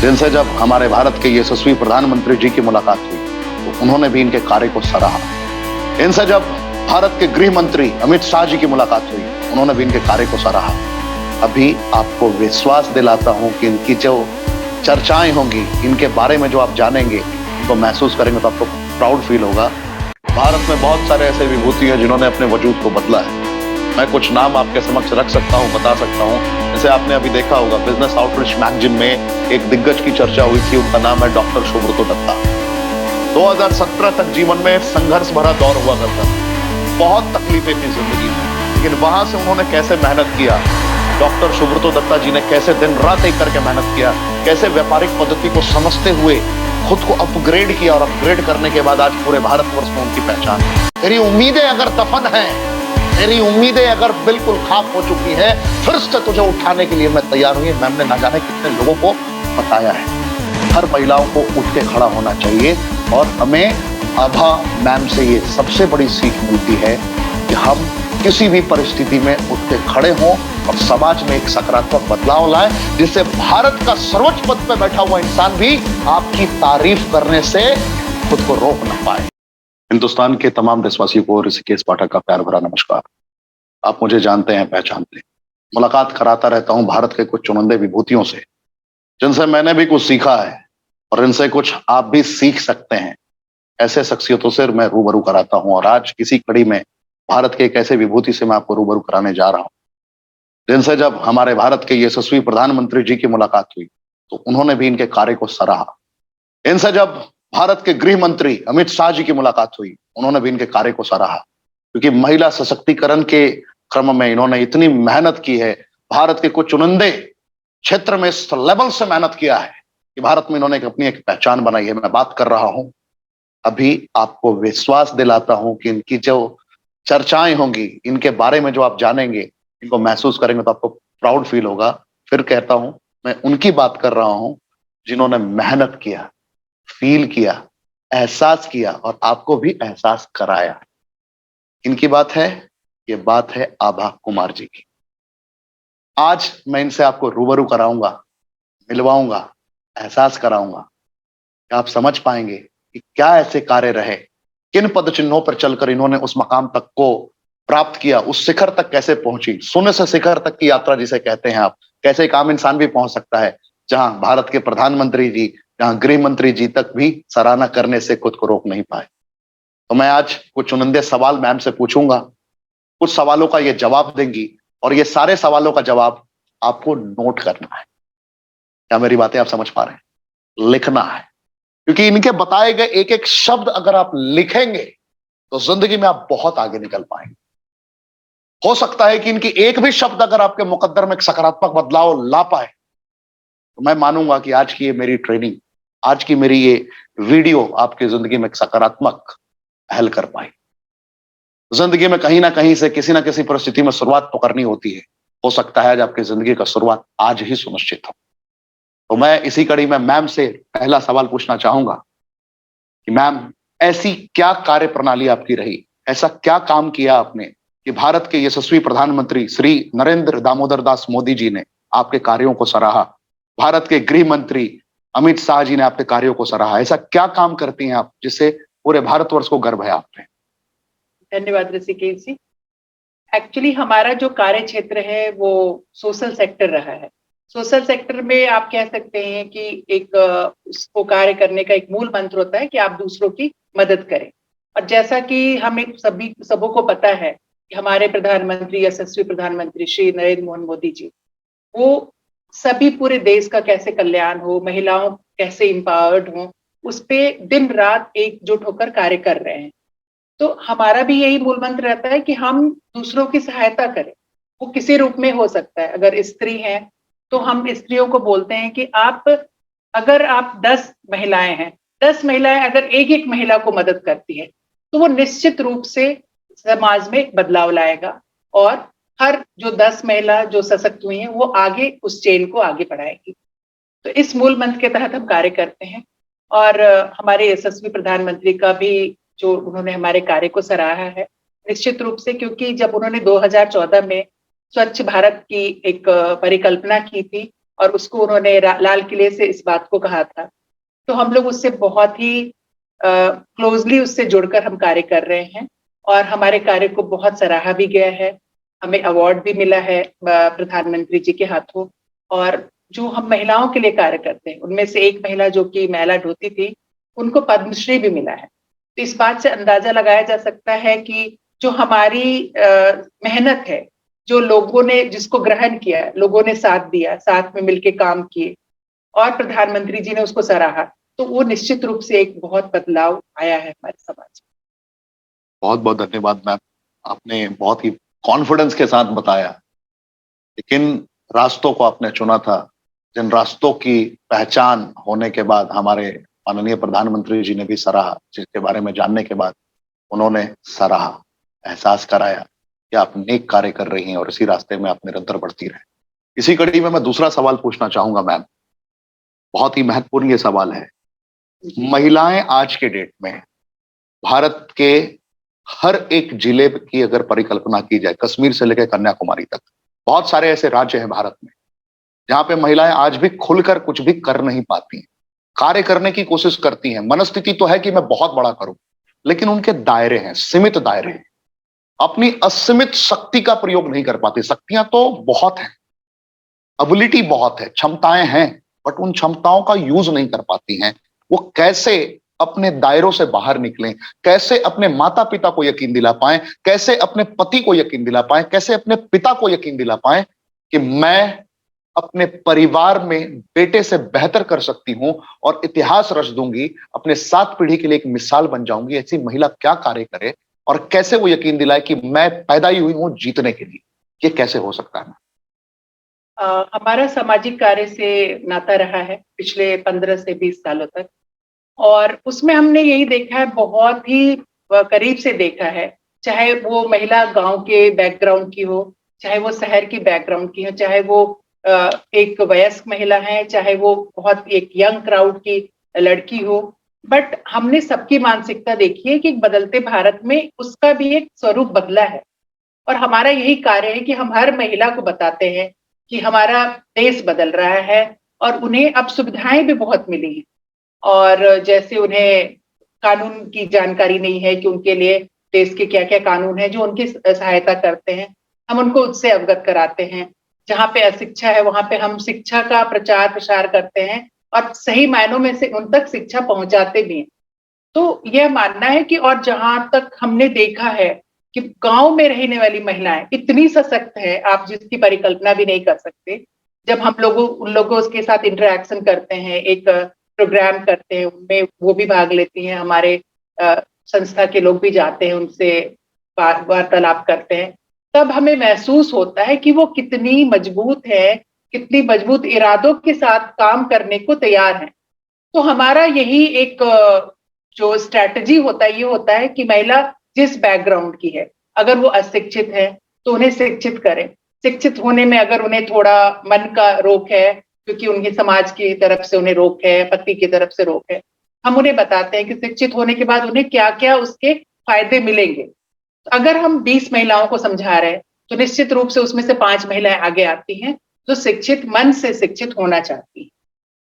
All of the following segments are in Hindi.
जिनसे जब हमारे भारत के यशस्वी प्रधानमंत्री जी की मुलाकात हुई तो उन्होंने भी इनके कार्य को सराहा। इनसे जब भारत के गृह मंत्री अमित शाह जी की मुलाकात हुई उन्होंने भी इनके कार्य को सराहा। अभी आपको विश्वास दिलाता हूं कि इनकी जो चर्चाएं होंगी, इनके बारे में जो आप जानेंगे, इनको महसूस करेंगे तो आपको प्राउड फील होगा। भारत में बहुत सारे ऐसे विभूति हैं जिन्होंने अपने वजूद को बदला है। मैं कुछ नाम आपके समक्ष रख सकता हूं, बता सकता हूं। जैसे आपने अभी देखा होगा, बिजनेस आउटरीच मैगजीन में एक दिग्गज की चर्चा हुई थी, उनका नाम है डॉक्टर सुब्रतो दत्ता। 2017 तक जीवन में संघर्ष भरा दौर हुआ करता था, बहुत तकलीफें थी जिंदगी में, लेकिन वहां से उन्होंने कैसे मेहनत किया, डॉक्टर सुब्रतो दत्ता जी ने कैसे दिन रात एक करके मेहनत किया, कैसे व्यापारिक पद्धति को समझते हुए खुद को अपग्रेड किया और अपग्रेड करने के बाद आज पूरे भारतवर्ष में उनकी पहचान है। तेरी उम्मीदें अगर दफन है, तेरी उम्मीदें अगर बिल्कुल खाक हो चुकी है, फिर से तुझे उठाने के लिए मैं तैयार हूं। मैम ने ना जाने कितने लोगों को बताया है। हर महिलाओं को उठ के खड़ा होना चाहिए और हमें आभा मैम से ये सबसे बड़ी सीख मिलती है कि हम किसी भी परिस्थिति में उठ के खड़े हों और समाज में एक सकारात्मक बदलाव लाएं, जिससे भारत का सर्वोच्च पद पर बैठा हुआ इंसान भी आपकी तारीफ करने से खुद को रोक ना पाए। हिंदुस्तान के तमाम देशवासियों को ऋषिकेश पाठक का प्यार भरा नमस्कार। आप मुझे जानते हैं, पहचानते हैं। मुलाकात कराता रहता हूं भारत के कुछ चुनिंदे विभूतियों से, जिनसे मैंने भी कुछ सीखा है और इनसे कुछ आप भी सीख सकते हैं। ऐसे शख्सियतों से मैं रूबरू कराता हूं और आज इसी कड़ी में भारत के एक ऐसे विभूति से मैं आपको रूबरू कराने जा रहा हूं, जिनसे जब हमारे भारत के यशस्वी प्रधानमंत्री जी की मुलाकात हुई तो उन्होंने भी इनके कार्य को सराहा। इनसे जब भारत के गृह मंत्री अमित शाह जी की मुलाकात हुई उन्होंने भी इनके कार्य को सराहा, क्योंकि महिला सशक्तिकरण के क्रम में इन्होंने इतनी मेहनत की है। भारत के कुछ चुनिंदे क्षेत्र में इस लेवल से मेहनत किया है कि भारत में इन्होंने अपनी एक पहचान बनाई है। मैं बात कर रहा हूं, अभी आपको विश्वास दिलाता हूं कि इनकी जो चर्चाएं होंगी, इनके बारे में जो आप जानेंगे, इनको महसूस करेंगे तो आपको प्राउड फील होगा। फिर कहता हूं, मैं उनकी बात कर रहा हूं जिन्होंने मेहनत किया, फील किया, एहसास किया और आपको भी एहसास कराया। इनकी बात है, ये बात है आभा कुमार जी की। आज मैं इनसे आपको रूबरू कराऊंगा, मिलवाऊंगा, एहसास कराऊंगा कि आप समझ पाएंगे कि क्या ऐसे कार्य रहे, किन पद चिन्हों पर चलकर इन्होंने उस मकाम तक को प्राप्त किया, उस शिखर तक कैसे पहुंची। शून्य से शिखर तक की यात्रा जिसे कहते हैं आप, कैसे एक आम इंसान भी पहुंच सकता है, जहां भारत के प्रधानमंत्री जी, जहां गृह मंत्री जी तक भी सराहना करने से खुद को रोक नहीं पाए। तो मैं आज कुछ चुनिंदे सवाल मैम से पूछूंगा, कुछ सवालों का ये जवाब देंगी और ये सारे सवालों का जवाब आपको नोट करना है। क्या मेरी बातें आप समझ पा रहे हैं? लिखना है, क्योंकि इनके बताए गए एक एक शब्द अगर आप लिखेंगे तो जिंदगी में आप बहुत आगे निकल पाएंगे। हो सकता है कि इनकी एक भी शब्द अगर आपके मुकद्दर में एक सकारात्मक बदलाव ला पाए तो मैं मानूंगा कि आज की ये मेरी ट्रेनिंग, आज की मेरी ये वीडियो आपकी जिंदगी में एक सकारात्मक पहल कर पाए। जिंदगी में कहीं ना कहीं से किसी ना किसी परिस्थिति में शुरुआत तो करनी होती है। हो सकता है आज आपकी जिंदगी का शुरुआत आज ही सुनिश्चित हो। तो मैं इसी कड़ी में मैम से पहला सवाल पूछना चाहूंगा कि मैम, ऐसी क्या कार्य प्रणाली आपकी रही, ऐसा क्या काम किया आपने कि भारत के यशस्वी प्रधानमंत्री श्री नरेंद्र दामोदर दास मोदी जी ने आपके कार्यों को सराहा, भारत के गृह मंत्री अमित शाह जी ने आपके कार्यों को सराहा। ऐसा क्या काम करती हैं आप जिससे पूरे भारतवर्ष को गर्व है आप पे? धन्यवाद ऋषिकेश जी। एक्चुअली हमारा जो कार्य क्षेत्र है वो सोशल सेक्टर रहा है। सोशल सेक्टर में आप कह सकते हैं कि एक उसको कार्य करने का एक मूल मंत्र होता है कि आप दूसरों की मदद करें। और जैसा कि हमें सबों को पता है कि हमारे प्रधानमंत्री, यशस्वी प्रधानमंत्री श्री नरेंद्र मोहन मोदी जी, वो सभी पूरे देश का कैसे कल्याण हो, महिलाओं कैसे एम्पावर्ड हो, उस पे दिन रात एकजुट होकर कार्य कर रहे हैं। तो हमारा भी यही मूल मंत्र रहता है कि हम दूसरों की सहायता करें। वो किसी रूप में हो सकता है। अगर स्त्री हैं तो हम स्त्रियों को बोलते हैं कि अगर आप 10 महिलाएं हैं, 10 महिलाएं अगर एक महिला को मदद करती है तो वो निश्चित रूप से समाज में बदलाव लाएगा और हर जो 10 महिला जो सशक्त हुई हैं वो आगे उस चेन को आगे बढ़ाएगी। तो इस मूल मंत्र के तहत हम कार्य करते हैं। और हमारे यशस्वी प्रधानमंत्री का भी जो उन्होंने हमारे कार्य को सराहा है निश्चित रूप से, क्योंकि जब उन्होंने 2014 में स्वच्छ भारत की एक परिकल्पना की थी और उसको उन्होंने लाल किले से इस बात को कहा था। तो हम लोग उससे बहुत ही क्लोजली उससे जुड़कर हम कार्य कर रहे हैं और हमारे कार्य को बहुत सराहा भी गया है। हमें अवार्ड भी मिला है प्रधानमंत्री जी के हाथों। और जो हम महिलाओं के लिए कार्य करते हैं उनमें से एक महिला जो कि महिला ढोती थी, उनको पद्मश्री भी मिला है। तो इस बात से अंदाजा लगाया जा सकता है कि जो हमारी मेहनत है, जो लोगों ने जिसको ग्रहण किया, लोगों ने साथ दिया, साथ में मिलके काम किए और प्रधानमंत्री जी ने उसको सराहा, तो वो निश्चित रूप से एक बहुत बदलाव आया है हमारे समाज में। बहुत बहुत धन्यवाद मैम, आपने बहुत ही कॉन्फिडेंस के साथ बताया, लेकिन रास्तों को आपने चुना था, जिन रास्तों की पहचान होने के बाद हमारे माननीय प्रधानमंत्री जी ने भी सराहा, जिसके बारे में जानने के बाद उन्होंने सराहा, एहसास कराया कि आप नेक कार्य कर रही हैं और इसी रास्ते में आप निरंतर बढ़ती रहे। इसी कड़ी में मैं दूसरा सवाल पूछना चाहूंगा मैम, बहुत ही महत्वपूर्ण ये सवाल है। महिलाएं आज के डेट में भारत के हर एक जिले की अगर परिकल्पना की जाए, कश्मीर से लेकर कन्याकुमारी तक, बहुत सारे ऐसे राज्य हैं भारत में जहां पे महिलाएं आज भी खुलकर कुछ भी कर नहीं पाती हैं। कार्य करने की कोशिश करती हैं, मनस्थिति तो है कि मैं बहुत बड़ा करूं, लेकिन उनके दायरे हैं, सीमित दायरे हैं, अपनी असीमित शक्ति का प्रयोग नहीं कर पाती। शक्तियां तो बहुत हैं, एबिलिटी बहुत है, क्षमताएं हैं, बट उन क्षमताओं का यूज नहीं कर पाती हैं। वो कैसे अपने दायरों से बाहर निकलें, कैसे अपने माता पिता को यकीन दिला पाएं, कैसे अपने पति को यकीन दिला पाएं, कैसे अपने पिता को यकीन दिला पाएं कि मैं अपने परिवार में बेटे से बेहतर कर सकती हूं और इतिहास रच दूंगी, अपने 7 पीढ़ी के लिए एक मिसाल बन जाऊंगी। ऐसी महिला क्या कार्य करे और कैसे वो यकीन दिलाए कि मैं पैदा ही हुई हूं जीतने के लिए? ये कैसे हो सकता है? हमारा सामाजिक कार्य से नाता रहा है पिछले 15 से 20 सालों तक, और उसमें हमने यही देखा है, बहुत ही करीब से देखा है, चाहे वो महिला गांव के बैकग्राउंड की हो, चाहे वो शहर की बैकग्राउंड की हो, चाहे वो एक वयस्क महिला है, चाहे वो बहुत एक यंग क्राउड की लड़की हो, बट हमने सबकी मानसिकता देखी है कि बदलते भारत में उसका भी एक स्वरूप बदला है। और हमारा यही कार्य है कि हम हर महिला को बताते हैं कि हमारा देश बदल रहा है और उन्हें अब सुविधाएं भी बहुत मिली हैं। और जैसे उन्हें कानून की जानकारी नहीं है कि उनके लिए देश के क्या-क्या कानून हैं जो उनकी सहायता करते हैं, हम उनको उससे अवगत कराते हैं। जहाँ पे अशिक्षा है वहाँ पे हम शिक्षा का प्रचार प्रसार करते हैं और सही मायनों में से उन तक शिक्षा पहुँचाते भी हैं। तो यह मानना है कि और जहाँ तक हमने देखा है कि गाँव में रहने वाली महिलाएं इतनी सशक्त है, आप जिसकी परिकल्पना भी नहीं कर सकते। जब हम उन लोगों के साथ इंटरेक्शन करते हैं, एक प्रोग्राम करते हैं, उनमें वो भी भाग लेती हैं, हमारे संस्था के लोग भी जाते हैं, उनसे वार्तालाप करते हैं, तब हमें महसूस होता है कि वो कितनी मजबूत है, कितनी मजबूत इरादों के साथ काम करने को तैयार हैं। तो हमारा यही एक जो स्ट्रैटेजी होता है, ये होता है कि महिला जिस बैकग्राउंड की है, अगर वो अशिक्षित है, तो उन्हें शिक्षित करें। शिक्षित होने में अगर उन्हें थोड़ा मन का रोक है, क्योंकि उनके समाज की तरफ से उन्हें रोक है, पति की तरफ से रोक है, हम उन्हें बताते हैं कि शिक्षित होने के बाद उन्हें क्या-क्या उसके फायदे मिलेंगे। तो अगर हम 20 महिलाओं को समझा रहे हैं, तो निश्चित रूप से उसमें से 5 महिलाएं आगे आती हैं, जो शिक्षित मन से शिक्षित होना चाहती हैं।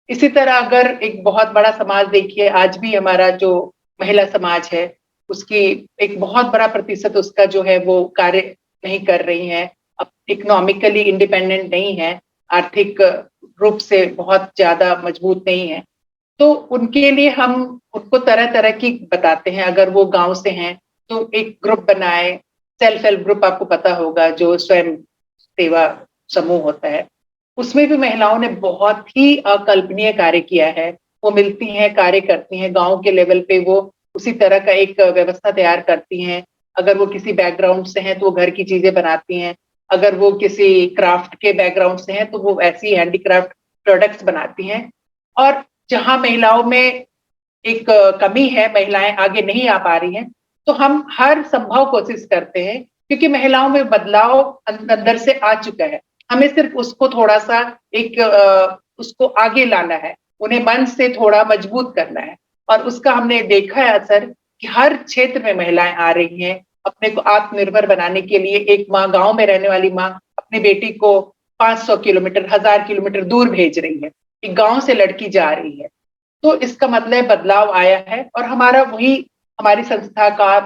इसी तरह अगर एक बहुत बड़ा समाज देखिए, आज भी हमारा जो महिला समाज है, उसकी एक बहुत बड़ा प्रतिशत उसका जो है वो कार्य नहीं कर रही है, अब इकोनॉमिकली इंडिपेंडेंट नहीं है, आर्थिक रूप से बहुत ज़्यादा मजबूत नहीं है। तो उनके लिए हम उनको तरह-तरह की बताते हैं, अगर वो गाँव से हैं, तो एक ग्रुप बनाएँ, सेल्फ हेल्प ग्रुप आपको पता होगा जो स्वयं सेवा समूह होता है। उसमें भी महिलाओं ने बहुत ही अकल्पनीय कार्य किया है। वो मिलती हैं, कार्य करती हैं, गाँव के लेवल पे वो उसी तरह का एक व्यवस्था तैयार करती हैं। अगर वो किसी बैकग्राउंड से हैं, तो वो घर की चीज़ें बनाती हैं। अगर वो किसी क्राफ्ट के बैकग्राउंड से हैं, तो वो ऐसी हैंडीक्राफ्ट प्रोडक्ट्स बनाती हैं। और जहाँ महिलाओं में एक कमी है, महिलाएँ आगे नहीं आ पा रही हैं, तो हम हर संभव कोशिश करते हैं, क्योंकि महिलाओं में बदलाव अंदर से आ चुका है। हमें सिर्फ उसको थोड़ा-सा एक उसको आगे लाना है, उन्हें मन से थोड़ा मजबूत करना है। और उसका हमने देखा है असर कि हर क्षेत्र में महिलाएँ आ रही हैं, अपने को आत्मनिर्भर बनाने के लिए। एक माँ, गाँव में रहने वाली माँ अपनी बेटी को 500 किलोमीटर, 1000 किलोमीटर दूर भेज रही है, एक गांव से लड़की जा रही है। तो इसका मतलब बदलाव आया है और हमारा वही, हमारी संस्था का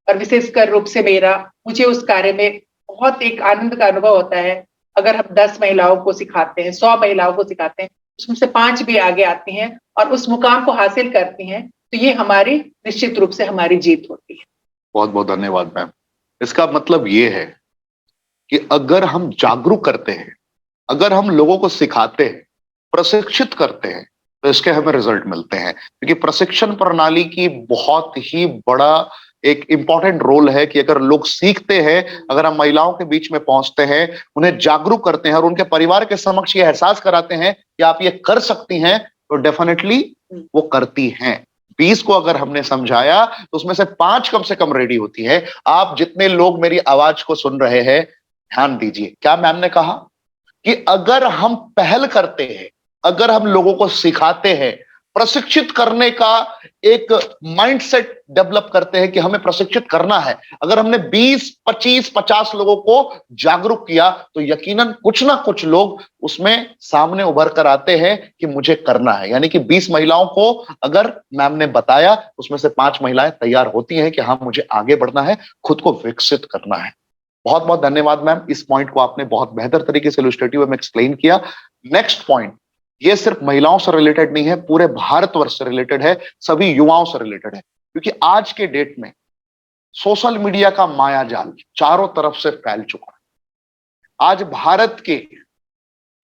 और विशेषकर रूप से मेरा, मुझे उस कार्य में बहुत एक आनंद का अनुभव होता है। अगर हम 10 महिलाओं को सिखाते हैं, 100 महिलाओं को सिखाते हैं, उसमें से 5 भी आगे आती हैं और उस मुकाम को हासिल करती हैं, तो ये हमारी निश्चित रूप से हमारी जीत होती है। बहुत बहुत धन्यवाद मैम। इसका मतलब ये है कि अगर हम जागरूक करते हैं, अगर हम लोगों को सिखाते हैं, प्रशिक्षित करते हैं, तो इसके हमें रिजल्ट मिलते हैं। क्योंकि प्रशिक्षण प्रणाली की बहुत ही बड़ा एक इंपॉर्टेंट रोल है कि अगर लोग सीखते हैं, अगर हम महिलाओं के बीच में पहुंचते हैं, उन्हें जागरूक करते हैं और उनके परिवार के समक्ष ये एहसास कराते हैं कि आप ये कर सकती हैं, तो डेफिनेटली वो करती हैं। 20 को अगर हमने समझाया तो उसमें से 5 कम से कम रेडी होती है। आप जितने लोग मेरी आवाज को सुन रहे हैं, ध्यान दीजिए, क्या मैम ने कहा कि अगर हम पहल करते हैं, अगर हम लोगों को सिखाते हैं, प्रशिक्षित करने का एक माइंडसेट डेवलप करते हैं कि हमें प्रशिक्षित करना है, अगर हमने 20, 25, 50 लोगों को जागरूक किया, तो यकीनन कुछ ना कुछ लोग उसमें सामने उभर कर आते हैं कि मुझे करना है। यानी कि 20 महिलाओं को अगर मैम ने बताया, उसमें से 5 महिलाएं तैयार होती हैं कि हाँ, मुझे आगे बढ़ना है, खुद को विकसित करना है। बहुत बहुत धन्यवाद मैम, इस पॉइंट को आपने बहुत बेहतर तरीके से इलस्ट्रेटिव में एक्सप्लेन किया। नेक्स्ट पॉइंट, ये सिर्फ महिलाओं से रिलेटेड नहीं है, पूरे भारतवर्ष से रिलेटेड है, सभी युवाओं से रिलेटेड है। क्योंकि आज के डेट में सोशल मीडिया का मायाजाल चारों तरफ से फैल चुका है। आज भारत के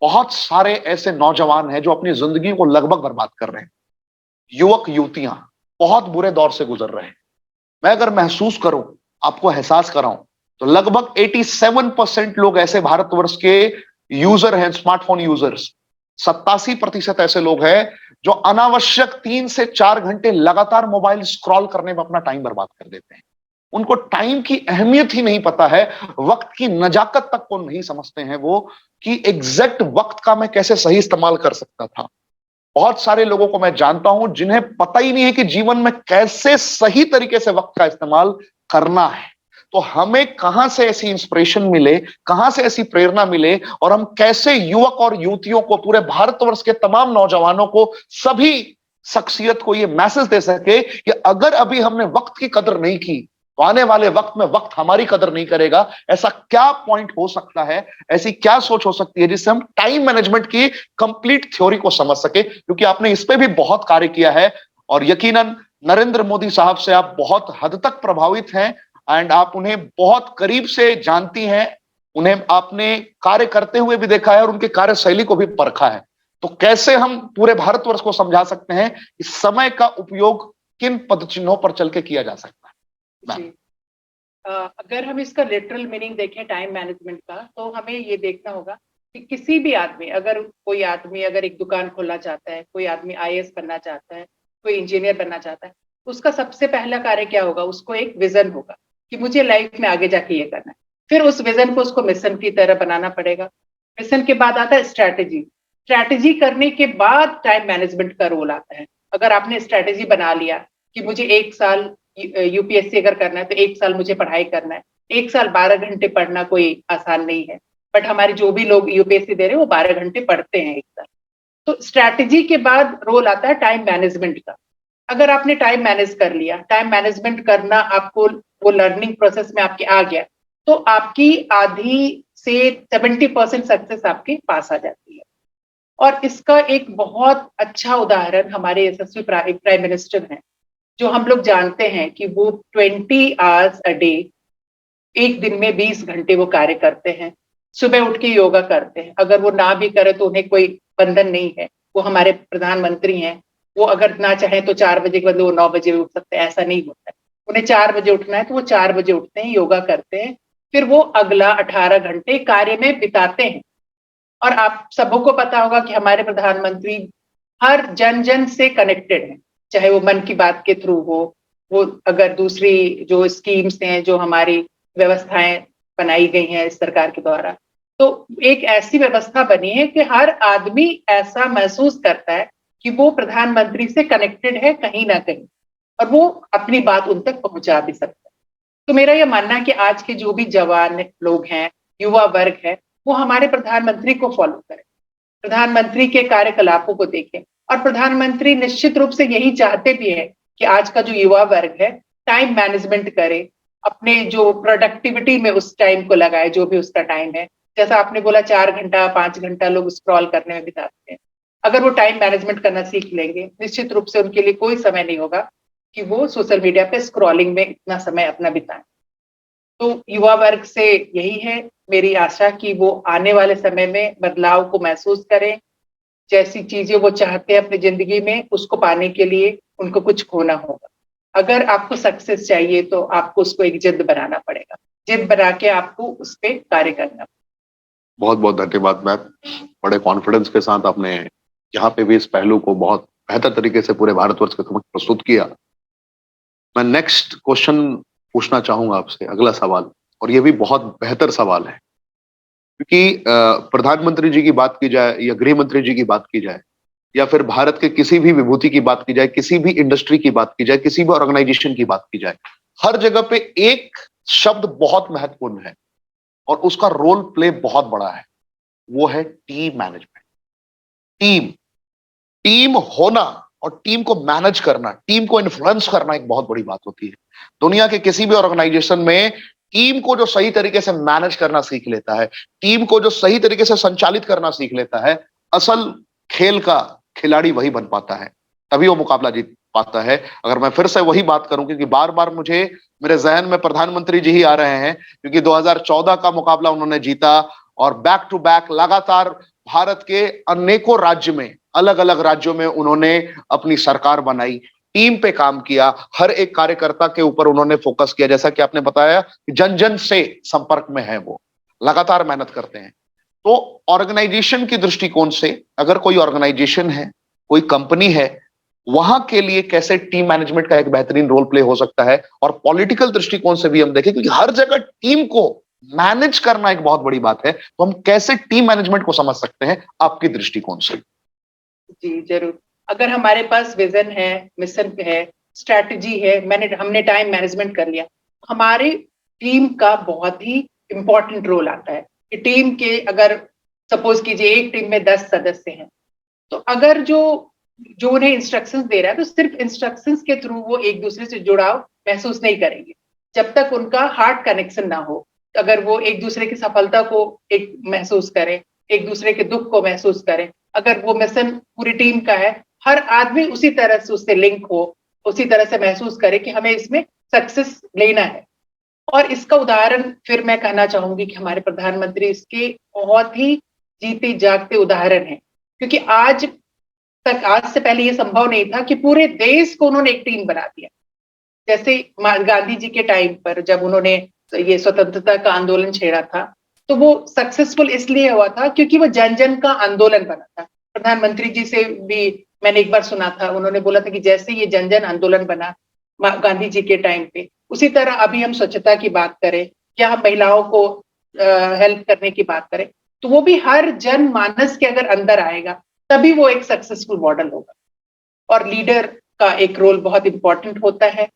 बहुत सारे ऐसे नौजवान हैं जो अपनी जिंदगी को लगभग बर्बाद कर रहे हैं। युवक युवतियां बहुत बुरे दौर से गुजर रहे हैं। मैं अगर महसूस करूं, आपको एहसास कराऊं, तो लगभग 87% लोग ऐसे भारतवर्ष के यूजर हैं, स्मार्टफोन यूजर्स। 87% ऐसे लोग हैं जो अनावश्यक 3 से 4 घंटे लगातार मोबाइल स्क्रॉल करने में अपना टाइम बर्बाद कर देते हैं। उनको टाइम की अहमियत ही नहीं पता है, वक्त की नजाकत तक को नहीं समझते हैं वो, कि एग्जैक्ट वक्त का मैं कैसे सही इस्तेमाल कर सकता था। बहुत सारे लोगों को मैं जानता हूं जिन्हें पता ही नहीं है कि जीवन में कैसे सही तरीके से वक्त का इस्तेमाल करना है। तो हमें कहां से ऐसी इंस्पिरेशन मिले, कहां से ऐसी प्रेरणा मिले, और हम कैसे युवक और युवतियों को, पूरे भारतवर्ष के तमाम नौजवानों को, सभी शख्सियत को यह मैसेज दे सके कि अगर अभी हमने वक्त की कदर नहीं की, तो आने वाले वक्त में वक्त हमारी कदर नहीं करेगा। ऐसा क्या पॉइंट हो सकता है, ऐसी क्या सोच हो सकती है जिससे हम टाइम मैनेजमेंट की कंप्लीट थ्योरी को समझ सके। क्योंकि आपने इस पे भी बहुत कार्य किया है और यकीनन नरेंद्र मोदी साहब से आप बहुत हद तक प्रभावित हैं एंड आप उन्हें बहुत करीब से जानती हैं, उन्हें आपने कार्य करते हुए भी देखा है और उनके कार्यशैली को भी परखा है। तो कैसे हम पूरे भारतवर्ष को समझा सकते हैं कि समय का उपयोग किन पद चिन्हों पर चल के किया जा सकता है? जी। अगर हम इसका लिटरल मीनिंग देखें टाइम मैनेजमेंट का, तो हमें ये देखना होगा कि किसी भी आदमी, अगर कोई आदमी अगर एक दुकान खोलना चाहता है, कोई आदमी आईएएस बनना चाहता है, कोई इंजीनियर बनना चाहता है, उसका सबसे पहला कार्य क्या होगा? उसको एक विजन होगा कि मुझे लाइफ में आगे जाके ये करना है। फिर उस विजन को उसको मिशन की तरह बनाना पड़ेगा। मिशन के बाद आता है स्ट्रैटेजी। स्ट्रैटेजी करने के बाद टाइम मैनेजमेंट का रोल आता है। अगर आपने स्ट्रैटेजी बना लिया कि मुझे 1 साल यूपीएससी अगर करना है, तो 1 साल मुझे पढ़ाई करना है। 1 साल 12 घंटे पढ़ना कोई आसान नहीं है, बट हमारे जो भी लोग यूपीएससी दे रहे हैं वो 12 घंटे पढ़ते हैं 1 साल। तो स्ट्रैटेजी के बाद रोल आता है टाइम मैनेजमेंट का। अगर आपने टाइम मैनेज कर लिया, टाइम मैनेजमेंट करना आपको वो लर्निंग प्रोसेस में आपके आ गया, तो आपकी आधी से 70% सक्सेस आपके पास आ जाती है। और इसका एक बहुत अच्छा उदाहरण हमारे यशस्वी प्राइम मिनिस्टर हैं, जो हम लोग जानते हैं कि वो 20 आवर्स अ डे, एक दिन में 20 घंटे वो कार्य करते हैं। सुबह उठ के योगा करते हैं। अगर वो ना भी करे तो उन्हें कोई बंधन नहीं है, वो हमारे प्रधानमंत्री हैं। वो अगर ना चाहे तो 4 बजे के बदले वो 9 बजे उठ सकते हैं, ऐसा नहीं होता है। उन्हें 4 बजे उठना है तो वो 4 बजे उठते हैं, योगा करते हैं, फिर वो अगला 18 घंटे कार्य में बिताते हैं। और आप सबको पता होगा कि हमारे प्रधानमंत्री हर जन जन से कनेक्टेड है, चाहे वो मन की बात के थ्रू हो, वो अगर दूसरी जो स्कीम्स हैं, जो हमारी व्यवस्थाएं बनाई गई हैं इस सरकार के द्वारा, तो एक ऐसी व्यवस्था बनी है कि हर आदमी ऐसा महसूस करता है कि वो प्रधानमंत्री से कनेक्टेड है कहीं ना कहीं, और वो अपनी बात उन तक पहुंचा भी सकता है। तो मेरा यह मानना है कि आज के जो भी जवान लोग हैं, युवा वर्ग है, वो हमारे प्रधानमंत्री को फॉलो करें, प्रधानमंत्री के कार्यकलापों को देखें। और प्रधानमंत्री निश्चित रूप से यही चाहते भी है कि आज का जो युवा वर्ग है टाइम मैनेजमेंट करे, अपने जो प्रोडक्टिविटी में उस टाइम को लगाए, जो भी उसका टाइम है। जैसा आपने बोला 4 घंटा 5 घंटा लोग स्क्रॉल करने में बिताते हैं, अगर वो टाइम मैनेजमेंट करना सीख लेंगे, निश्चित रूप से उनके लिए कोई समय नहीं होगा कि वो सोशल मीडिया पे स्क्रॉलिंग में इतना समय अपना बिताएं। तो युवा वर्ग से यही है मेरी आशा कि वो आने वाले समय में बदलाव को महसूस करें, जैसी चीजें वो चाहते हैं अपनी जिंदगी में उसको पाने के लिए उनको कुछ खोना होगा। अगर आपको सक्सेस चाहिए तो आपको उसको एक जिद बनाना पड़ेगा, जिद बना के आपको उस पर कार्य करना। बहुत बहुत धन्यवाद मैम, बड़े कॉन्फिडेंस के साथ आपने यहाँ पे भी इस पहलू को बहुत बेहतर तरीके से पूरे भारतवर्ष के समक्ष प्रस्तुत किया। मैं नेक्स्ट क्वेश्चन पूछना चाहूंगा आपसे, अगला सवाल, और ये भी बहुत बेहतर सवाल है, क्योंकि प्रधानमंत्री जी की बात की जाए या गृह मंत्री जी की बात की जाए या फिर भारत के किसी भी विभूति की बात की जाए, किसी भी इंडस्ट्री की बात की जाए, किसी भी ऑर्गेनाइजेशन की बात की जाए, हर जगह पे एक शब्द बहुत महत्वपूर्ण है और उसका रोल प्ले बहुत बड़ा है, वो है टीम मैनेजमेंट। टीम टीम होना और टीम को मैनेज करना, टीम को इन्फ्लुएंस करना एक बहुत बड़ी बात होती है। दुनिया के किसी भी ऑर्गेनाइजेशन में टीम को जो सही तरीके से मैनेज करना सीख लेता है, टीम को जो सही तरीके से संचालित करना सीख लेता है, असल खेल का खिलाड़ी वही बन पाता है, तभी वो मुकाबला जीत पाता है। अगर मैं फिर से वही बात करूं, क्योंकि बार बार मुझे मेरे जहन में प्रधानमंत्री जी ही आ रहे हैं, क्योंकि 2014 का मुकाबला उन्होंने जीता और बैक टू बैक लगातार भारत के अनेकों राज्य में, अलग अलग राज्यों में उन्होंने अपनी सरकार बनाई, टीम पे काम किया, हर एक कार्यकर्ता के ऊपर उन्होंने फोकस किया। जैसा कि आपने बताया, जन जन से संपर्क में है, वो लगातार मेहनत करते हैं। तो ऑर्गेनाइजेशन की दृष्टिकोण से अगर कोई ऑर्गेनाइजेशन है, कोई कंपनी है, वहां के लिए कैसे टीम मैनेजमेंट का एक बेहतरीन रोल प्ले हो सकता है, और पॉलिटिकल दृष्टिकोण से भी हम देखें, क्योंकि हर जगह टीम को मैनेज करना एक बहुत बड़ी बात है, तो हम कैसे टीम मैनेजमेंट को समझ सकते हैं आपकी दृष्टिकोण से? जी जरूर। अगर हमारे पास विजन है, मिशन है, स्ट्रैटेजी है, हमने टाइम मैनेजमेंट कर लिया, हमारी टीम का बहुत ही इंपॉर्टेंट रोल आता है कि टीम के, अगर सपोज कीजिए एक टीम में 10 सदस्य हैं, तो अगर जो जो उन्हें इंस्ट्रक्शंस दे रहा है, तो सिर्फ इंस्ट्रक्शंस के थ्रू वो एक दूसरे से जुड़ाव महसूस नहीं करेंगे जब तक उनका हार्ट कनेक्शन ना हो। अगर वो एक दूसरे की सफलता को एक महसूस करें, एक दूसरे के दुख को महसूस करें, अगर वो मिशन पूरी टीम का है, हर आदमी उसी तरह से उससे लिंक हो, उसी तरह से महसूस करे कि हमें इसमें सक्सेस लेना है। और इसका उदाहरण फिर मैं कहना चाहूंगी कि हमारे प्रधानमंत्री इसके बहुत ही जीते जागते उदाहरण हैं, क्योंकि आज से पहले ये संभव नहीं था कि पूरे देश को उन्होंने एक टीम बना दिया। जैसे गांधी जी के टाइम पर जब उन्होंने ये स्वतंत्रता का आंदोलन छेड़ा था, तो वो सक्सेसफुल इसलिए हुआ था क्योंकि वो जन जन का आंदोलन बना था। प्रधानमंत्री जी से भी मैंने एक बार सुना था, उन्होंने बोला था कि जैसे ये जन जन आंदोलन बना गांधी जी के टाइम पे, उसी तरह अभी हम स्वच्छता की बात करें या हम महिलाओं को हेल्प करने की बात करें, तो वो भी हर जन मानस के अगर अंदर आएगा, तभी वो एक सक्सेसफुल मॉडल होगा। और लीडर का एक रोल बहुत इंपॉर्टेंट होता है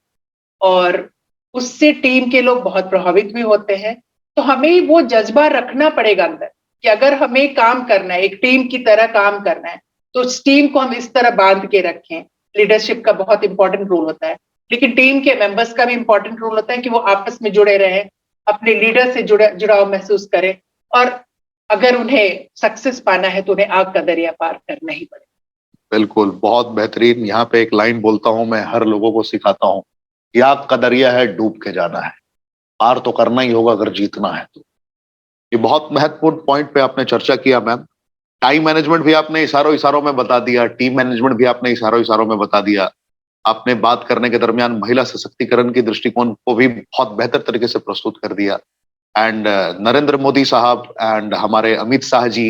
और उससे टीम के लोग बहुत प्रभावित भी होते हैं। तो हमें वो जज्बा रखना पड़ेगा अंदर कि अगर हमें काम करना है, एक टीम की तरह काम करना है, तो उस टीम को हम इस तरह बांध के रखें। लीडरशिप का बहुत इंपॉर्टेंट रोल होता है, लेकिन टीम के मेंबर्स का भी इंपॉर्टेंट रोल होता है कि वो आपस में जुड़े रहें, अपने लीडर से जुड़ाव महसूस करें, और अगर उन्हें सक्सेस पाना है तो उन्हें आग का दरिया पार करना ही पड़ेगा। बिल्कुल, बहुत बेहतरीन। यहाँ पे एक लाइन बोलता हूं, मैं हर लोगों को सिखाता हूं, आग का दरिया है, डूब के जाना है, पार तो करना ही होगा अगर जीतना है तो। ये बहुत महत्वपूर्ण पॉइंट पे आपने चर्चा किया मैम। टाइम मैनेजमेंट भी आपने इशारों इशारों में बता दिया, टीम मैनेजमेंट भी आपने इशारों इशारों में बता दिया। आपने बात करने के दरमियान महिला सशक्तिकरण की दृष्टिकोण को भी बहुत बेहतर तरीके से प्रस्तुत कर दिया। एंड नरेंद्र मोदी साहब एंड हमारे अमित शाह जी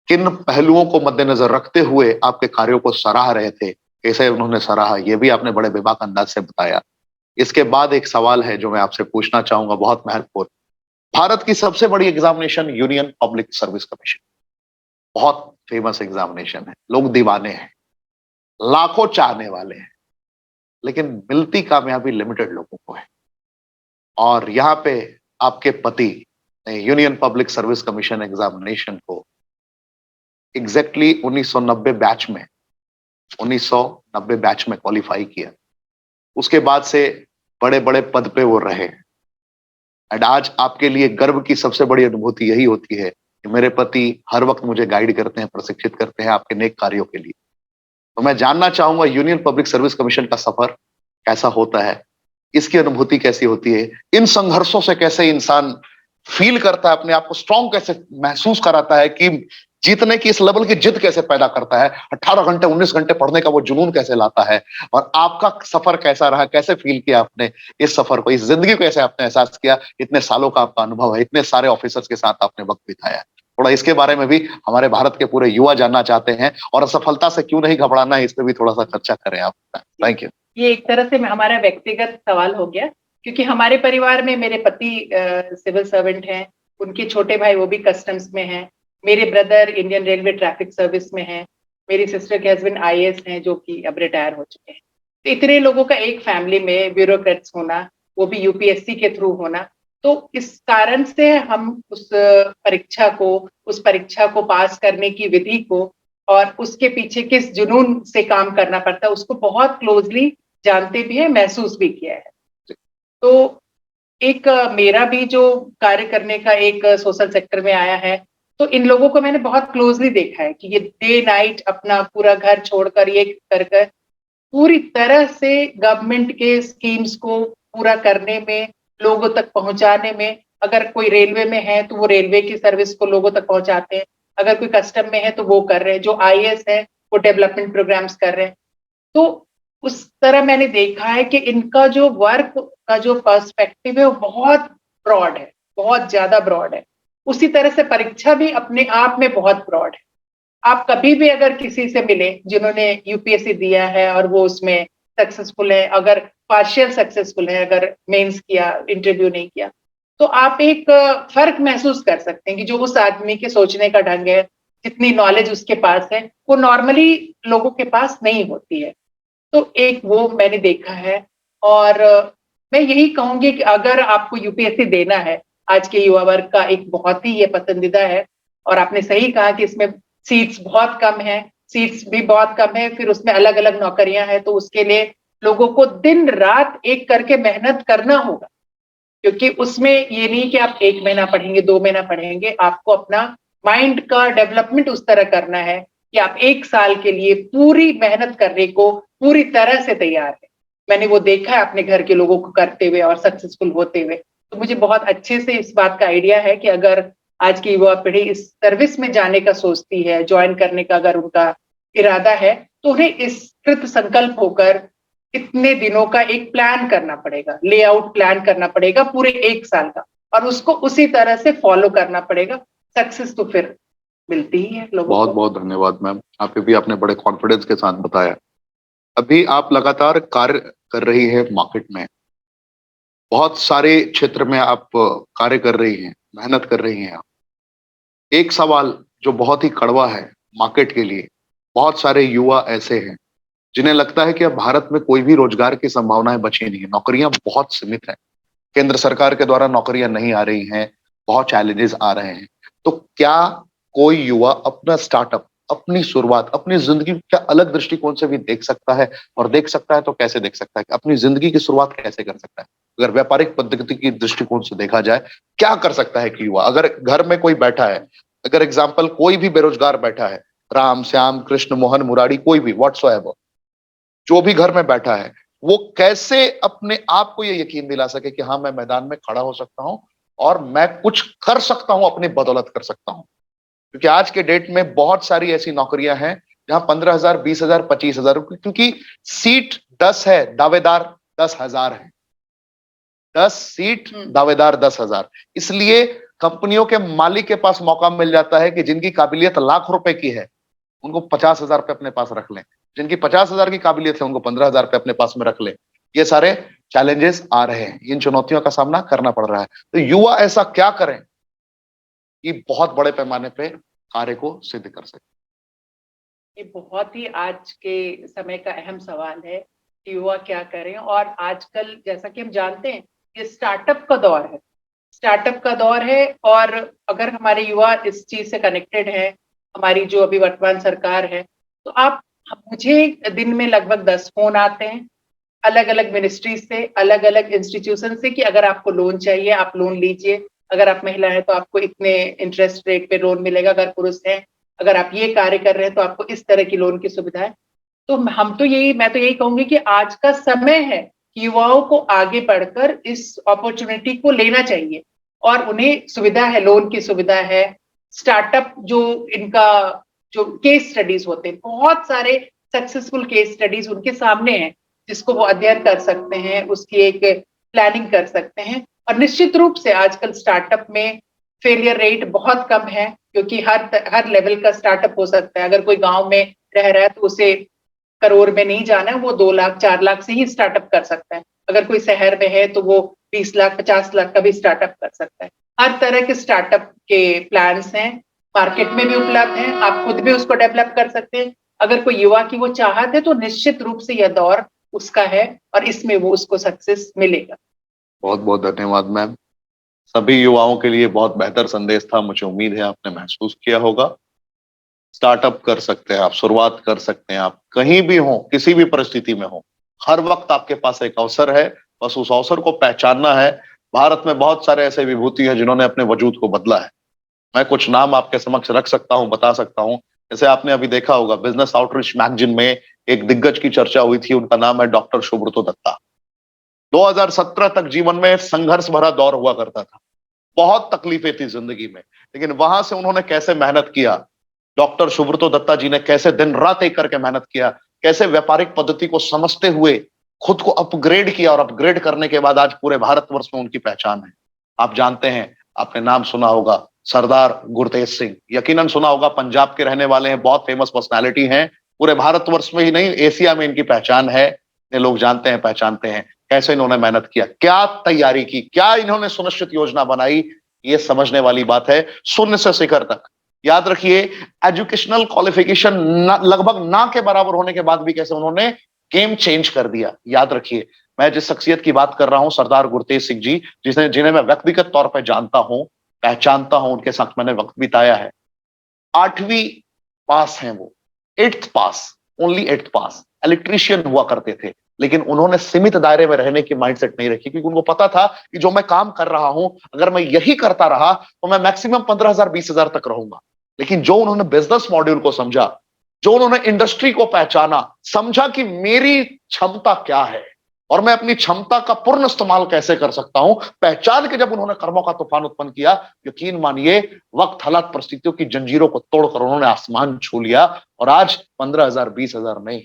किन पहलुओं को मद्देनजर रखते हुए आपके कार्यों को सराह रहे थे, कैसे उन्होंने सराहा, ये भी आपने बड़े बेबाक अंदाज से बताया। इसके बाद एक सवाल है जो मैं आपसे पूछना चाहूंगा, बहुत महत्वपूर्ण। भारत की सबसे बड़ी examination union public service commission, बहुत फेमस एग्जामिनेशन है, लोग दीवाने हैं, लाखों चाहने वाले हैं, लेकिन मिलती कामयाबी लिमिटेड लोगों को है। और यहाँ पे आपके पति union public service commission examination को एग्जैक्टली 1990 बैच में क्वालिफाई किया। उसके बाद से बड़े बड़े पद पे वो रहे। एंड आज आपके लिए गर्व की सबसे बड़ी अनुभूति यही होती है कि मेरे पति हर वक्त मुझे गाइड करते हैं, प्रशिक्षित करते हैं आपके नेक कार्यों के लिए। तो मैं जानना चाहूंगा यूनियन पब्लिक सर्विस कमीशन का सफर कैसा होता है, इसकी अनुभूति कैसी होती है, इन संघर्षों से कैसे इंसान फील करता है, अपने आप को स्ट्रांग कैसे महसूस कराता है, कि जीतने की इस लेवल की जिद कैसे पैदा करता है, 18 घंटे 19 घंटे पढ़ने का वो जुनून कैसे लाता है, और आपका सफर कैसा रहा, कैसे फील किया आपने इस सफर को, इस जिंदगी को कैसे आपने एहसास किया, इतने सालों का आपका अनुभव है, इतने सारे ऑफिसर्स के साथ आपने वक्त बिताया है। थोड़ा इसके बारे में भी हमारे भारत के पूरे युवा जानना चाहते हैं, और असफलता से क्यों नहीं घबराना है, इस पे भी थोड़ा सा चर्चा करें आप। Thank you. ये एक तरह से हमारा व्यक्तिगत सवाल हो गया, क्योंकि हमारे परिवार में मेरे पति सिविल सर्वेंट हैं, उनके छोटे भाई वो भी कस्टम्स में हैं, मेरे brother Indian railway traffic service में हैं, मेरी सिस्टर के हस्बैंड आईएएस हैं जो कि अब रिटायर हो चुके हैं। तो इतने लोगों का एक फैमिली में ब्यूरोक्रेट्स होना, वो भी यूपीएससी के थ्रू होना, तो इस कारण से हम उस परीक्षा को पास करने की विधि को और उसके पीछे किस जुनून से काम करना पड़ता है उसको बहुत क्लोजली जानते भी है, महसूस भी किया है। तो एक मेरा भी जो कार्य करने का एक सोशल सेक्टर में आया है, तो इन लोगों को मैंने बहुत क्लोजली देखा है कि ये डे नाइट अपना पूरा घर छोड़कर ये कर पूरी तरह से गवर्नमेंट के स्कीम्स को पूरा करने में, लोगों तक पहुंचाने में। अगर कोई रेलवे में है तो वो रेलवे की सर्विस को लोगों तक पहुंचाते हैं, अगर कोई कस्टम में है तो वो कर रहे हैं, जो आईएएस है वो डेवलपमेंट प्रोग्राम्स कर रहे हैं। तो उस तरह मैंने देखा है कि इनका जो वर्क का जो पर्सपेक्टिव है वो बहुत ब्रॉड है, बहुत ज्यादा ब्रॉड है। उसी तरह से परीक्षा भी अपने आप में बहुत ब्रॉड है। आप कभी भी अगर किसी से मिले जिन्होंने यूपीएससी दिया है और वो उसमें सक्सेसफुल है, अगर पार्शियल सक्सेसफुल है, अगर मेंस किया, इंटरव्यू नहीं किया, तो आप एक फर्क महसूस कर सकते हैं कि जो उस आदमी के सोचने का ढंग है, जितनी नॉलेज उसके पास है, वो नॉर्मली लोगों के पास नहीं होती है। तो एक वो मैंने देखा है। और मैं यही कहूंगी कि अगर आपको यूपीएससी देना है, आज के युवा वर्ग का एक बहुत ही ये पसंदीदा है, और आपने सही कहा कि इसमें सीट्स बहुत कम है, सीट्स भी बहुत कम है, फिर उसमें अलग अलग नौकरियां हैं, तो उसके लिए लोगों को दिन रात एक करके मेहनत करना होगा। क्योंकि उसमें ये नहीं कि आप 1 महीना पढ़ेंगे, 2 महीना पढ़ेंगे, आपको अपना माइंड का डेवलपमेंट उस तरह करना है कि आप 1 साल के लिए पूरी मेहनत करने को पूरी तरह से तैयार है। मैंने वो देखा है अपने घर के लोगों को करते हुए और सक्सेसफुल होते हुए। तो मुझे बहुत अच्छे से इस बात का आइडिया है कि अगर आज की युवा पीढ़ी इस सर्विस में जाने का सोचती है, ज्वाइन करने का अगर उनका इरादा है, तो उन्हें इस कृत संकल्प होकर इतने दिनों का एक प्लान करना पड़ेगा, लेआउट प्लान करना पड़ेगा पूरे 1 साल का, और उसको उसी तरह से फॉलो करना पड़ेगा। सक्सेस तो फिर मिलती ही है लोगों बहुत को। बहुत धन्यवाद मैम, आपने भी आपने बड़े कॉन्फिडेंस के साथ बताया। अभी आप लगातार कार्य कर रही है मार्केट में, बहुत सारे क्षेत्र में आप कार्य कर रही हैं, मेहनत कर रही हैं आप। एक सवाल जो बहुत ही कड़वा है मार्केट के लिए, बहुत सारे युवा ऐसे हैं जिन्हें लगता है कि अब भारत में कोई भी रोजगार की संभावनाएं बची नहीं है, नौकरियां बहुत सीमित हैं, केंद्र सरकार के द्वारा नौकरियां नहीं आ रही हैं, बहुत चैलेंजेस आ रहे हैं। तो क्या कोई युवा अपना स्टार्टअप, अपनी शुरुआत, अपनी जिंदगी के अलग दृष्टिकोण से भी देख सकता है, और देख सकता है तो कैसे देख सकता है, अपनी जिंदगी की शुरुआत कैसे कर सकता है? अगर व्यापारिक पद्धति की दृष्टिकोण से देखा जाए, क्या कर सकता है कि युवा, अगर घर में कोई बैठा है, अगर एग्जाम्पल कोई भी बेरोजगार बैठा है, राम श्याम कृष्ण मोहन मुरारी, कोई भी व्हाट्सएवर, जो भी घर में बैठा है, वो कैसे अपने आप को ये यकीन दिला सके कि हाँ मैं मैदान में खड़ा हो सकता हूं और मैं कुछ कर सकता हूं, अपनी बदौलत कर सकता हूं? क्योंकि आज के डेट में बहुत सारी ऐसी नौकरियां हैं जहां 15,000, 20,000, 25,000, क्योंकि सीट 10 है, दावेदार 10,000 है। 10 सीट, दावेदार 10,000। इसलिए कंपनियों के मालिक के पास मौका मिल जाता है कि जिनकी काबिलियत लाख रुपए की है उनको 50,000 पे अपने पास रख लें, जिनकी 50,000 की काबिलियत है उनको 15,000 पे अपने पास में रख लें। ये सारे चैलेंजेस आ रहे हैं, इन चुनौतियों का सामना करना पड़ रहा है। तो युवा ऐसा क्या करें कि बहुत बड़े पैमाने पे कार्य को सिद्ध कर सके? ये बहुत ही आज के समय का अहम सवाल है कि युवा क्या करें। और आजकल जैसा कि हम जानते हैं, ये स्टार्टअप का दौर है। स्टार्टअप का दौर है और अगर हमारे युवा इस चीज से कनेक्टेड है, हमारी जो अभी वर्तमान सरकार है, तो आप मुझे दिन में लगभग 10 फोन आते हैं अलग अलग मिनिस्ट्री से, अलग अलग इंस्टीट्यूशन से कि अगर आपको लोन चाहिए आप लोन लीजिए, अगर आप महिला है तो आपको इतने इंटरेस्ट रेट पे लोन मिलेगा, अगर पुरुष है अगर आप ये कार्य कर रहे हैं तो आपको इस तरह की लोन की सुविधा है। तो मैं तो यही कहूंगी कि आज का समय है कि युवाओं को आगे बढ़कर इस अपॉर्चुनिटी को लेना चाहिए और उन्हें सुविधा है, लोन की सुविधा है, स्टार्टअप जो इनका जो केस स्टडीज होते हैं, बहुत सारे सक्सेसफुल केस स्टडीज उनके सामने हैं जिसको वो अध्ययन कर सकते हैं, उसकी एक प्लानिंग कर सकते हैं। और निश्चित रूप से आजकल स्टार्टअप में फेलियर रेट बहुत कम है क्योंकि हर लेवल का स्टार्टअप हो सकता है। अगर कोई गांव में रह रहा है तो उसे करोड़ में नहीं जाना है, वो 2 लाख 4 लाख से ही स्टार्टअप कर सकता है। अगर कोई शहर में है तो वो 20 लाख 50 लाख का भी स्टार्टअप कर सकता है। हर तरह के स्टार्टअप के प्लान्स हैं, मार्केट में भी उपलब्ध हैं, आप खुद भी उसको डेवलप कर सकते हैं। अगर कोई युवा की वो चाहत है तो निश्चित रूप से यह दौर उसका है और इसमें वो उसको सक्सेस मिलेगा। बहुत बहुत धन्यवाद मैम। सभी युवाओं के लिए बहुत बेहतर संदेश था, मुझे उम्मीद है आपने महसूस किया होगा। स्टार्टअप कर सकते हैं आप, शुरुआत कर सकते हैं आप, कहीं भी हो, किसी भी परिस्थिति में हो, हर वक्त आपके पास एक अवसर है, बस उस अवसर को पहचानना है। भारत में बहुत सारे ऐसे विभूति हैं जिन्होंने अपने वजूद को बदला है। मैं कुछ नाम आपके समक्ष रख सकता हूं, बता सकता हूं। जैसे आपने अभी देखा होगा बिजनेस आउटरीच मैगजीन में एक दिग्गज की चर्चा हुई थी, उनका नाम है डॉक्टर सुब्रतो दत्ता। 2017 तक जीवन में संघर्ष भरा दौर हुआ करता था, बहुत तकलीफें थी जिंदगी में, लेकिन वहां से उन्होंने कैसे मेहनत किया, डॉक्टर सुब्रतो दत्ता जी ने कैसे दिन रात एक करके मेहनत किया, कैसे व्यापारिक पद्धति को समझते हुए खुद को अपग्रेड किया और अपग्रेड करने के बाद आज पूरे भारतवर्ष में उनकी पहचान है। आप जानते हैं, आपने नाम सुना होगा सरदार गुरतेज सिंह, यकीनन सुना होगा, पंजाब के रहने वाले हैं, बहुत फेमस पर्सनालिटी हैं, पूरे भारतवर्ष में ही नहीं एशिया में इनकी पहचान है। ये लोग जानते हैं, पहचानते हैं कैसे इन्होंने मेहनत किया, क्या तैयारी की, क्या इन्होंने सुनिश्चित योजना बनाई, ये समझने वाली बात है। शून्य से शिखर तक, याद रखिए, एजुकेशनल क्वालिफिकेशन लगभग ना के बराबर होने के बाद भी कैसे उन्होंने गेम चेंज कर दिया। याद रखिए, मैं जिस शख्सियत की बात कर रहा हूं सरदार गुरतेज सिंह जी, जिन्हें मैं व्यक्तिगत तौर पर जानता हूं, पहचानता हूं, उनके साथ मैंने वक्त बिताया है। 8वीं पास हैं वो, 8th पास, ओनली 8th पास, इलेक्ट्रीशियन हुआ करते थे, लेकिन उन्होंने सीमित दायरे में रहने की माइंडसेट नहीं रखी, क्योंकि उनको पता था कि जो मैं काम कर रहा हूं अगर मैं यही करता रहा तो मैं मैक्सिमम 15,000 20,000 तक रहूंगा। लेकिन जो उन्होंने बिजनेस मॉड्यूल को समझा, जो उन्होंने इंडस्ट्री को पहचाना, समझा कि मेरी क्षमता क्या है और मैं अपनी क्षमता का पूर्ण इस्तेमाल कैसे कर सकता हूं, पहचान के जब उन्होंने कर्मों का तूफान उत्पन्न किया, यकीन मानिए वक्त हालात परिस्थितियों की जंजीरों को तोड़कर उन्होंने आसमान छू लिया और आज 15,000 20,000 नहीं,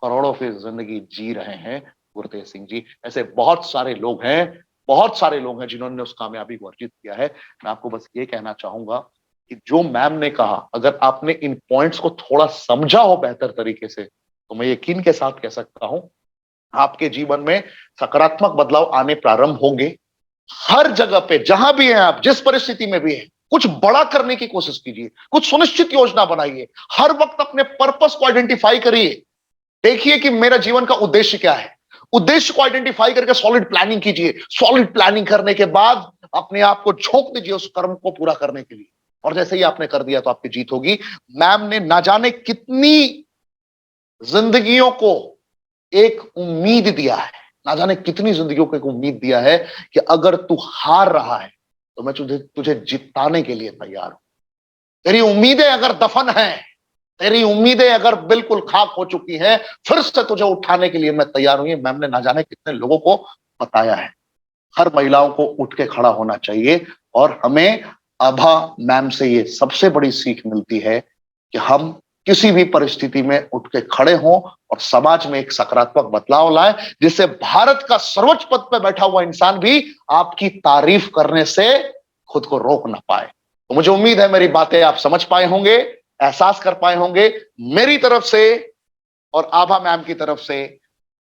करोड़ों की जिंदगी जी रहे हैं गुरतेज सिंह जी। ऐसे बहुत सारे लोग हैं, बहुत सारे लोग हैं जिन्होंने उस कामयाबी को अर्जित किया है। मैं आपको बस ये कहना चाहूंगा कि जो मैम ने कहा, अगर आपने इन पॉइंट्स को थोड़ा समझा हो बेहतर तरीके से, तो मैं यकीन के साथ कह सकता हूं आपके जीवन में सकारात्मक बदलाव आने प्रारंभ होंगे। हर जगह पे जहां भी हैं आप, जिस परिस्थिति में भी हैं, कुछ बड़ा करने की कोशिश कीजिए, कुछ सुनिश्चित योजना बनाइए, हर वक्त अपने पर्पस को आइडेंटिफाई करिए, देखिए कि मेरा जीवन का उद्देश्य क्या है, उद्देश्य को आइडेंटिफाई करके सॉलिड प्लानिंग कीजिए। सॉलिड प्लानिंग करने के बाद अपने आप को झोंक दीजिए उस कर्म को पूरा करने के लिए, और जैसे ही आपने कर दिया तो आपकी जीत होगी। मैम ने ना जाने कितनी जिंदगियों को एक उम्मीद दिया है, ना जाने कितनी जिंदगियों को एक उम्मीद दिया है कि अगर तू हार रहा है तो मैं तुझे तुझे जिताने के लिए तैयार हूं। तेरी उम्मीदें अगर दफन है, तेरी उम्मीदें अगर बिल्कुल खाक हो चुकी हैं, फिर से तुझे उठाने के लिए मैं तैयार हूं। ये मैम ने ना जाने कितने लोगों को बताया है। हर महिलाओं को उठ के खड़ा होना चाहिए और हमें आभा मैम से ये सबसे बड़ी सीख मिलती है कि हम किसी भी परिस्थिति में उठ के खड़े हों और समाज में एक सकारात्मक बदलाव लाए, जिससे भारत का सर्वोच्च पद पर बैठा हुआ इंसान भी आपकी तारीफ करने से खुद को रोक ना पाए। तो मुझे उम्मीद है मेरी बातें आप समझ पाए होंगे, एहसास कर पाए होंगे। मेरी तरफ से और आभा मैम की तरफ से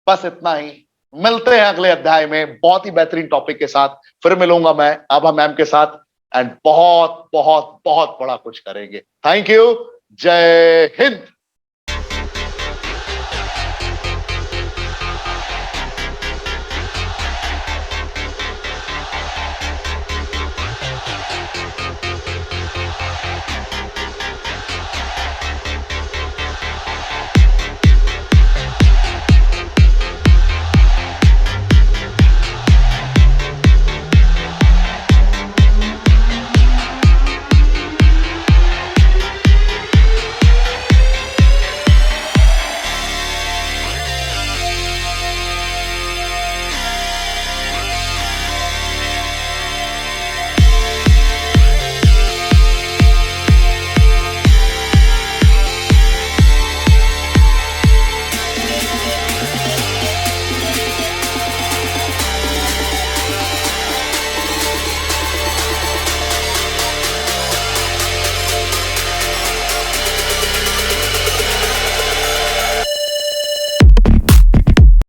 बस इतना ही। मिलते हैं अगले अध्याय में बहुत ही बेहतरीन टॉपिक के साथ। फिर मिलूंगा मैं आभा मैम के साथ एंड बहुत बहुत बहुत बड़ा कुछ करेंगे। Thank you. जय हिंद।